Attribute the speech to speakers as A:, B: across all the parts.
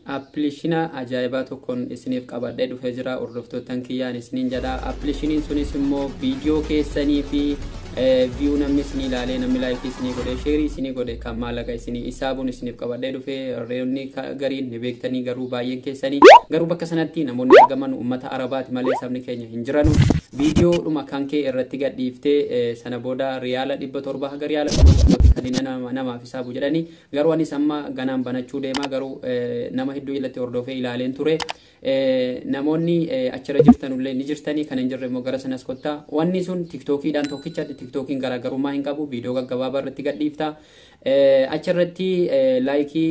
A: appilikeeshina ajaa'ibaa tokkoon isiniif qabadhee dhufee jira hordoftoottan kiyyaan isiniin jedha. Appilikeeshiniin sunis immoo viidiyoo keessanii fi view namni isinii ilaalee namni laayikii isinii godhee sheerii isinii godhe kan maallaqa isinii isaabuun isiniif qabadhee dhufee reelonni gariin ni beektanii garuu baay'een keessanii garuu bakka sanatti namoonni argaman uummata arabaati malee sabni keenya hin jiranu. Viidiyoo dhuma kan kee irratti gadhiiftee sana booda riyaala 700 haga riyaala 100 kan namaaf isaabu jedhanii garuu anis amma ganaan banachuu deema garuu nama hedduu ilatti hordofee ilaaleen ture. Namoonni achira jirtanullee ni jirtanii kan hin jirre immoo gara sanas kottaa wanni sun tiktokiidhaan tokkicha tiktokiin garaagarummaa hin qabu viidiyoo gaggabaabaa irratti gadhiifta achirratti laayikii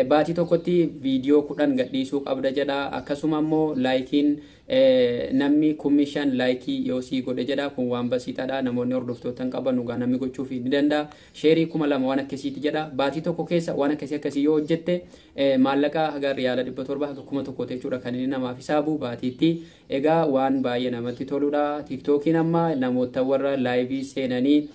A: baatii tokkotti viidiyoo 10 gadhiisuu qabda jedha. Akkasuma immoo laayikiin namni 5,000 laayikii yoo sii godhe jedha kun waan basiitaadha namoonni hordoftootan qaban dhugaa namni gochuuf ni danda'a. Sheerii 2,000 waan akkasiiti jedha. Baatii tokko keessa waan akkasii yoo hojjette maallaqa haga riyaala 700 haga 1,000 jechuudha kan inni namaaf isaabu baatiitti. Egaa waan baay'ee namatti toludha. TikTokiin amma namoota warra laayivii seenanii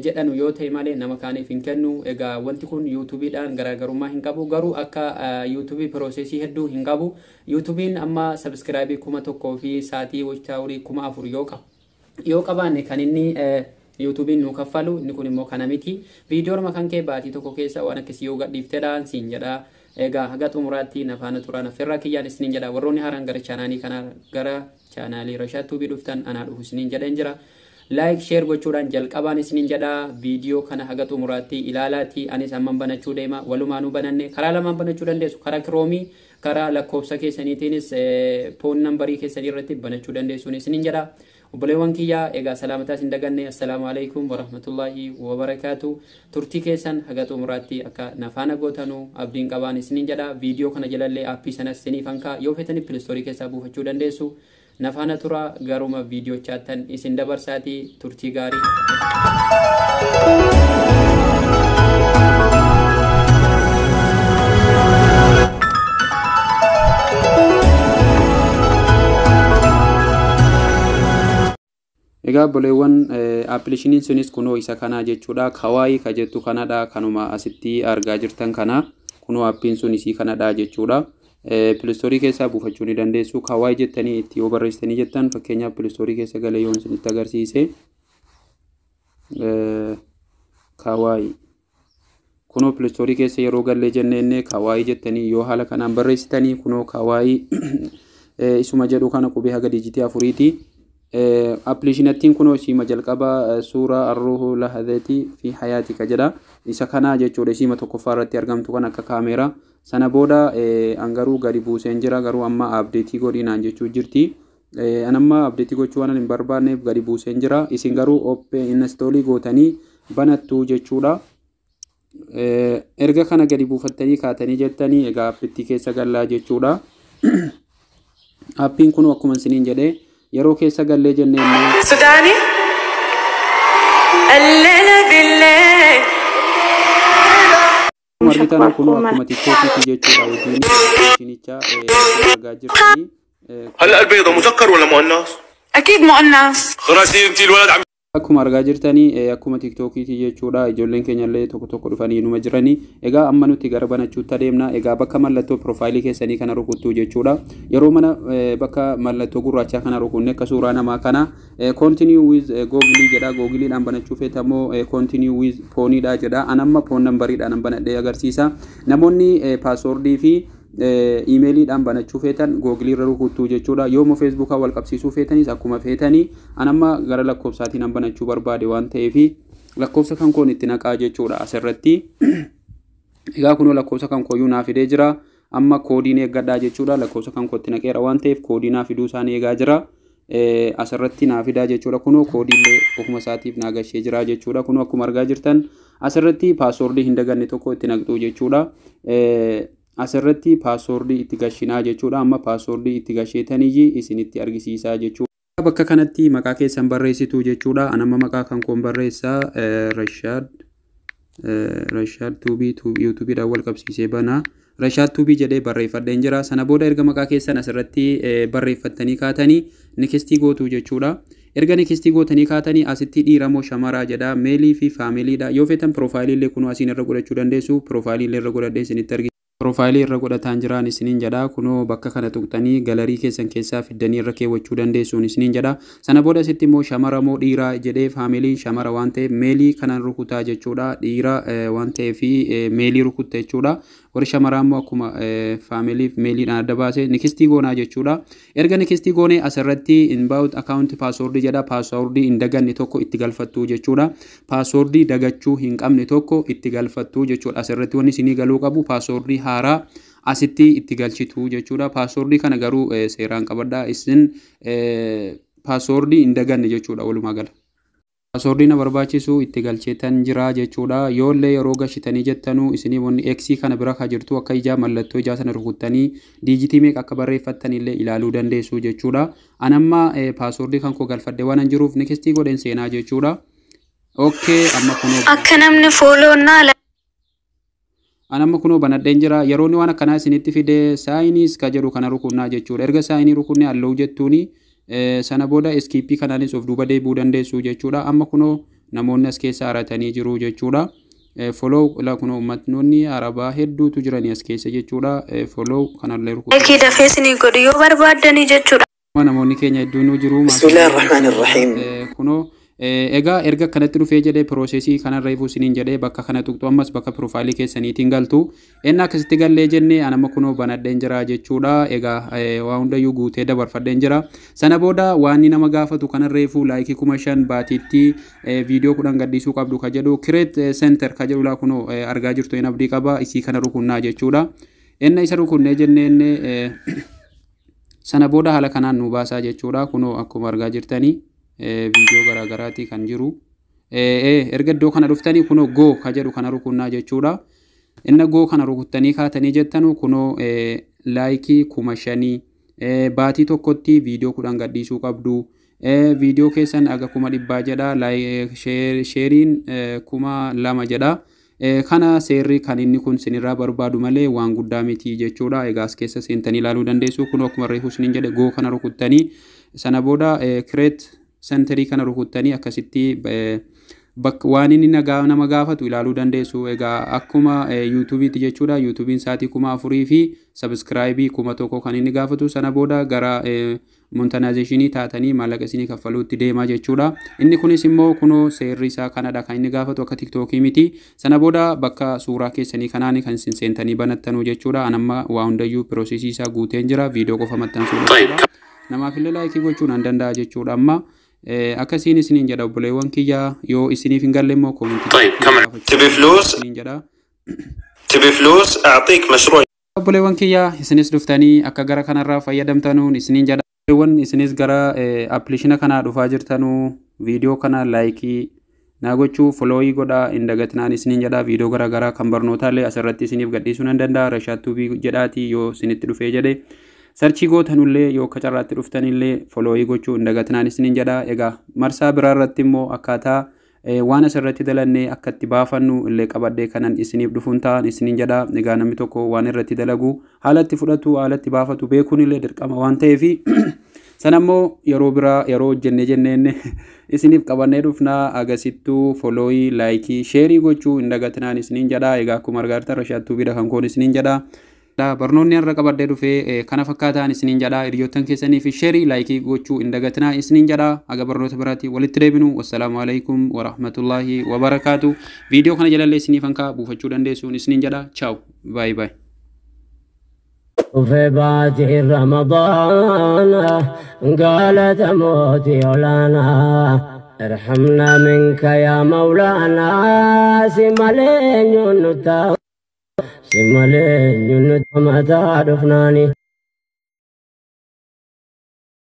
A: jedhanu yoo ta'e malee nama kaaniif hin kennu. Egaa wanti kun YouTube'dhaan garaagarummaa hin qabu garuu akka YouTube processii hedduu hin qabu. YouTube'n amma subscribe 1,000 fi saatii watch-hour 4,000 yoo qabaanne kan inni YouTube'n nu kaffalu inni kun immoo kana miti. Viidiyoon kan kee baatii tokko keessa waan akkasii yoo gadhiifteedhaan siin jedha. Egaa haga xumuraatti nafaana turaan affeerraa kiyyaan isiniin jedha. Warroonni haaraan gara chaanaalii kana gara chaanaalii Rashaad Tuubii dhuftan anaa dhufu isiniin jedhan jira. Like share gochuudhaan jalqabaan isiniin jedha. Viidiyoo kana haga xumuraatti ilaalaati. Anis amman banachuu deema. Walumaanuu bananne karaa lamaan banachuu dandeessu. Karaa Kiroomii karaa lakkoofsa keessaniitiinis foon nambarii keessanii irratti banachuu dandeessuun isiniin jedha. Obboleewwan kiyyaa egaa salaamataa isin daganne assalaamu alaykum warahmatullahi wabarakaatu. Turtii keessan haga xumuraatti akka nafaana gootanu abdiin qabaan isiniin jedha. Viidiyoo kana jalallee aappii sanas isiniif hankaa yoo feetanii pilistoorii keessaa buufachuu dandeessu. Nafaana tura garuma viidiyoo chaattan isin dabarsaati turtii gaarii. Egaa boleewwan appilikeeshiniin sunis kunoo isa kana jechuudha. Kawaii ka jettu kanadha kanuma asitti argaa jirtan kana kunoo appiin sun isii kanadha jechuudha. Pilistoorii keessaa buufachuu ni dandeessu. Kawaii jettanii itti yoo barreessitanii jettan fakkeenyaaf pilistoorii keessa galee yoon isinitti agarsiise kawaii kunoo pilistoorii keessa yeroo galee jennee kawaii jettanii yoo haala kanaan barreessitanii kunoo kawaii isuma jedhu kana qubee haga dijitii 4ti. Appilikeeshinattiin kunoo isima jalqaba suuraa arruhu lahadati fi hayaatika jedha. Isa kana jechuudha isima tokkoffaa irratti argamtu kan akka kaameeraa sana booda angaruu gadi buuseen jira garuu amma abdeetii godhinaan jechuu jirti. Anamma abdeetii gochuu waan hin barbaanneef gadi buuseen jira. Isin garuu open install gootanii banattu jechuudha. Erga kana gadi buufattanii kaatanii jettanii egaa appitti keessa gallaa jechuudha. Appiin kun akkuma isiniin jedhee yeroo keessa gallee jennee Sudaani alleela billee marbitaan kun akkuma tiktookii jechuudha wajjin ishinicha argaa jirtanii. هل البيضة مذكر ولا مؤنث؟ أكيد مؤنث. خلاص أنت الولد akkuma argaa jirtanii akkuma tiktokiiti jechuudha. Ijoolleen keenyallee tokko tokko dhufanii numa jiranii. Egaa amma nuti gara banachuutti adeemna. Egaa bakka mallattoo profaayilii keessanii kana rukuttuu jechuudha. Yeroo mana bakka mallattoo gurraachaa kana rukunne akka suuraa namaa kana continue with Google jedha. Googleedhaan banachuu feetamoo continue with Poniidha jedha. Anamma Pon nambariidhaan banadhee agarsiisa. Namoonni paaswordii fi emailiidhaan banachuu feetan Google irra rukuttuu jechuudha. Yooma Facebookaa wal qabsiisuu feetanis akkuma feetanii anamma gara lakkoofsaatiin banachuu barbaade waan ta'eef lakkoofsa kan koon itti naqaa jechuudha asirratti. Egaa kunoo lakkoofsa kan kooyyuu naa fidee jira. Amma koodiin eeggadhaa jechuudha. Lakkoofsa kan kootti naqeera waan ta'eef koodii naa fiduu isaanii eegaa jira. Asirratti naa fidaa jechuudha. Kunoo koodiillee ofuma isaatiif naa gashee jira jechuudha. Kunoo akkuma argaa jirtan asirratti paaswordii hin daganne tokko itti naqxuu jechuudha. Asirratti paaswordii itti gashinaa jechuudha. Amma paaswordii itti gasheetanii isinitti argisiisaa jechuudha. Bakka kanatti maqaa keessan barreessitu jechuudha. Anamma maqaa kan koon barreessaa Rashaad Tuubii YouTube'dhaan wal qabsiisee banaa. Rashaad Tuubii jedhee barreeffadheen jira. Sana booda erga maqaa keessan asirratti barreeffattanii kaatanii nikistii gootu jechuudha. Erga nikistii gootanii kaatanii asitti dhiiramoo shamaraa jedha. Meelii fi faamiliidha. Yoo feetan profaayilii illee kunoo asiin irra godhachuu dandeessu. Profaayilii illee irra godhadhee isinitti argisiisa. Profaayilii irra godhataan jiraan isiniin jedha kunoo bakka kana tuqxanii galarii keessan keessaa fiddanii irra keewwachuu dandeessuun isiniin jedha. Sana booda asitti immoo shamara moo dhiiraa jedhee faamiliin shamara waan ta'eef meelii kanan rukutaa jechuudha. Dhiira waan ta'eef meelii rukutta jechuudha. Warri shamaraa immoo akkuma faamiliif meeliidhaan adda baasee nikistii goonaa jechuudha. Erga nikistii goonee asirratti inbound account password jedha. Password hin daganne tokko itti galfattu jechuudha. Password dagachuu hin qabne tokko itti galfattu jechuudha. Asirratti wanni isinii galuu qabu password haaraa asitti itti galchitu jechuudha. Password kana garuu seeraan qabadhaa isin password hin daganne jechuudha walumaa gala. Password na barbaachisu itti galcheetan jira jechuudha. Yoollee yeroo gashitanii jettanu isinii wanni X kana bira ka jirtu akka ijaa mallattoo ijaa sana rukuttanii diijitii meeqa akka barreeffattan illee ilaaluu dandeessu jechuudha. Anamma password kan koo galfadde waan jiruuf next godhen seenaa jechuudha. Okay, amma kunoo
B: akka namni follow na
A: anamma kunoo banadheen jira. Yeroo ni waan akkanaa isinitti fide saayinis ka jedhu kana rukunnaa jechuudha. Erga saayinii rukunnee halluu jettuuni sana booda skp kanaanis of duuba deebuu dandeessu jechuudha. Amma kunoo namoonni as keessa haratanii jiru jechuudha. Follow la kunoo uummatnoonni arabaa hedduutu jiranii as keessa jechuudha. Follow kanallee rukunnaa.
B: Like dafeesni godhu yoo barbaadani jechuudha.
A: Namoonni keenya hedduun jiru.
B: Bismillahirrahmanirrahim.
A: Kunoo egaa erga kanatti dhufee jedhee processii kanarra ifuu isiniin jedhee bakka kana tuqxu ammas bakka profaayilii keessaniitiin galtu enna akkasitti gallee jennee anamma kunoo banadheen jira jechuudha. Egaa waa hundayyuu guutee dabarfadheen jira. Sana booda waan nama gaafatu kanarra ifuu laayikii 5,000 baatiitti viidiyoo 10 gaddisuu qabdu ka jedhu create center ka jedhu laa kunoo argaa jirtu en abdii qaba isii kana rukunnaa jechuudha. Enna isa rukunnee jennee sana booda haala kanaan nu baasaa jechuudha. Kunoo akkuma argaa jirtanii video garagaraati kan jiru. Erga iddoo kana dhuftanii kunoo go ka jedhu kana rukunnaa jechuudha. Inna go kana rukuttanii kaatanii jettanu kunoo laayikii 5,000 baatii tokkotti video 10 gaddisuu qabdu. Video keessan aga 100 jedha. Sheeriin 2,000 jedha. Kana seerri kan inni kun sinirraa barbaadu malee waan guddaa miti jechuudha. Egaa as keessa seentanii ilaaluu dandeessu. Kunoo akkuma reefu isiniin jedhe go kana rukuttanii sana booda create centerii kana rukuttanii akkasitti waan inni nama gaafatu ilaaluu dandeessu. Egaa akkuma YouTube'ti jechuudha. YouTube'n saatii 4,000 fi subscribe 1,000 kan inni gaafatu. Sana booda gara monetization taatanii maallaqa isinii kaffaluutti deema jechuudha. Inni kunis immoo kunoo seerri isaa kanadha kan inni gaafatu akka TikTokii miti. Sana booda bakka suuraa keessanii kanaan kan isin seentanii banattanu jechuudha. Anamma waa hundayyuu processii isaa guuteen jira. Viidiyoo qofa maxxansuu namaaf illee laayikii gochuun an danda'a jechuudha. Amma akkasiin isiniin jedha obboleewwan kiyya yoo isiniif hin galle immoo
C: طيب كمان تبي فلوس أعطيك مشروع
A: obboleewwan kiyya isinis dhuftanii akka gara kanarraa fayyadamtanuun isiniin jedha. Obboleewwan isinis gara application kana dhufaa jirtanuu viidiyoo kana laayikii naa gochuu followii godhaa hin dagatinaan isiniin jedha. Viidiyoo garagaraa kan barnootaallee asirratti isiniif gadhiisuu nan danda'a. Rashaattuubii jedhaatii yoo isinitti dhufee jedhe sarchii gootanullee yoo akka carraatti dhuftanillee followii gochuu hin dagatinaan isiniin jedha. Egaa marsaa biraarratti immoo akkaataa waan asirratti dalannee akka itti baafannu illee qabadhee kanan isiniif dhufuun ta'an isiniin jedha. Egaa namni tokko waan irratti dalagu haalatti fudhatu haalatti baafatu beekuun illee dirqama waan ta'eef sana immoo yeroo biraa yeroo hojjennee jenneen isiniif qabannee dhufnaa. Agasittuu followii laayikii sheerii gochuu hin dagatinaan isiniin jedha. Egaa akkuma argaartan rashaattuu bira kan koon isiniin jedha. Barnoonni irra qabadhee dhufee kana fakkaataan isiniin jedha. Hiriyoottan keessanii fi sheerii laayikii gochuu hin dagatinaa isiniin jedha. Aga barnoota biraatti walitti deebinu. Wassalaamu alaikum wa rahmatullahi wa barakaatu. Viidiyoo kana jalallee isiniif hankaa buufachuu dandeessuun isiniin jedha. Ciao. Bye bye.
D: وفي باته رمضان قالت موت يولانا ارحمنا منك يا مولانا سمالين ينتا متى عرفناني